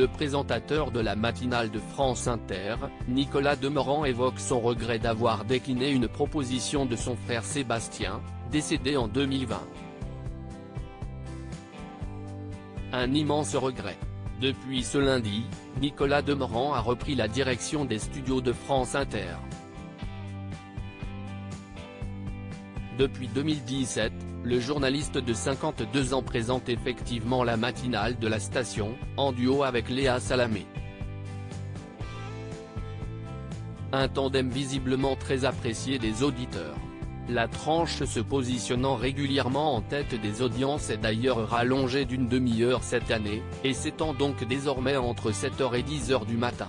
Le présentateur de la matinale de France Inter, Nicolas Demorand évoque son regret d'avoir décliné une proposition de son frère Sébastien, décédé en 2020. Un immense regret. Depuis ce lundi, Nicolas Demorand a repris la direction des studios de France Inter. Depuis 2017, le journaliste de 52 ans présente effectivement la matinale de la station, en duo avec Léa Salamé. Un tandem visiblement très apprécié des auditeurs. La tranche se positionnant régulièrement en tête des audiences est d'ailleurs rallongée d'une demi-heure cette année, et s'étend donc désormais entre 7h et 10h du matin.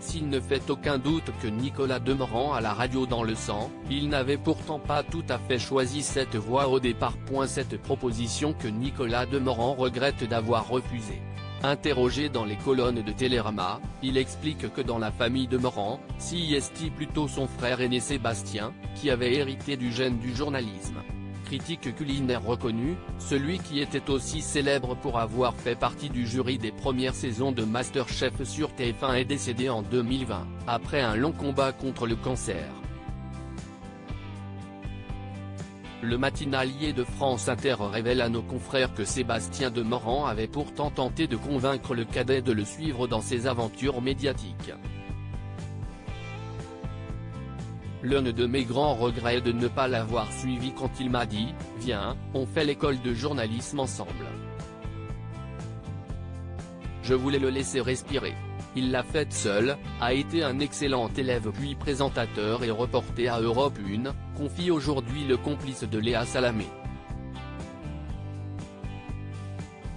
S'il ne fait aucun doute que Nicolas Demorand a la radio dans le sang, il n'avait pourtant pas tout à fait choisi cette voie au départ. Cette proposition que Nicolas Demorand regrette d'avoir refusée. Interrogé dans les colonnes de Télérama, il explique que dans la famille Demorand, c'est plutôt son frère aîné Sébastien, qui avait hérité du gène du journalisme. Critique culinaire reconnu, celui qui était aussi célèbre pour avoir fait partie du jury des premières saisons de Masterchef sur TF1 est décédé en 2020, après un long combat contre le cancer. Le matinalier de France Inter révèle à nos confrères que Sébastien Demorand avait pourtant tenté de convaincre le cadet de le suivre dans ses aventures médiatiques. L'un de mes grands regrets est de ne pas l'avoir suivi quand il m'a dit « Viens, on fait l'école de journalisme ensemble ». Je voulais le laisser respirer. Il l'a faite seul, a été un excellent élève puis présentateur et reporté à Europe 1, confie aujourd'hui le complice de Léa Salamé.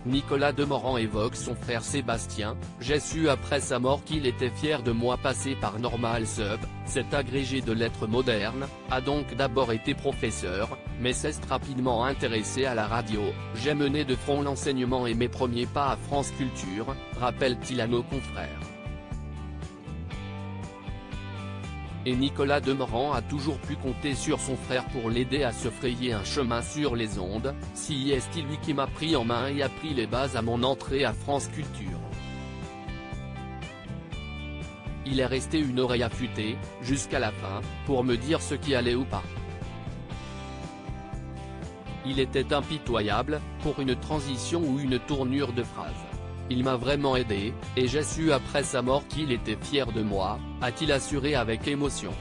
Nicolas Demorand évoque son frère Sébastien. « J'ai su après sa mort qu'il était fier de moi. Passé par Normal Sup, cet agrégé de lettres modernes, a donc d'abord été professeur, mais s'est rapidement intéressé à la radio. J'ai mené de front l'enseignement et mes premiers pas à France Culture », rappelle-t-il à nos confrères. Et Nicolas Demorand a toujours pu compter sur son frère pour l'aider à se frayer un chemin sur les ondes. C'est lui qui m'a pris en main et a pris les bases à mon entrée à France Culture. Il est resté une oreille affûtée, jusqu'à la fin, pour me dire ce qui allait ou pas. Il était impitoyable, pour une transition ou une tournure de phrase. Il m'a vraiment aidé, et j'ai su après sa mort qu'il était fier de moi, a-t-il assuré avec émotion.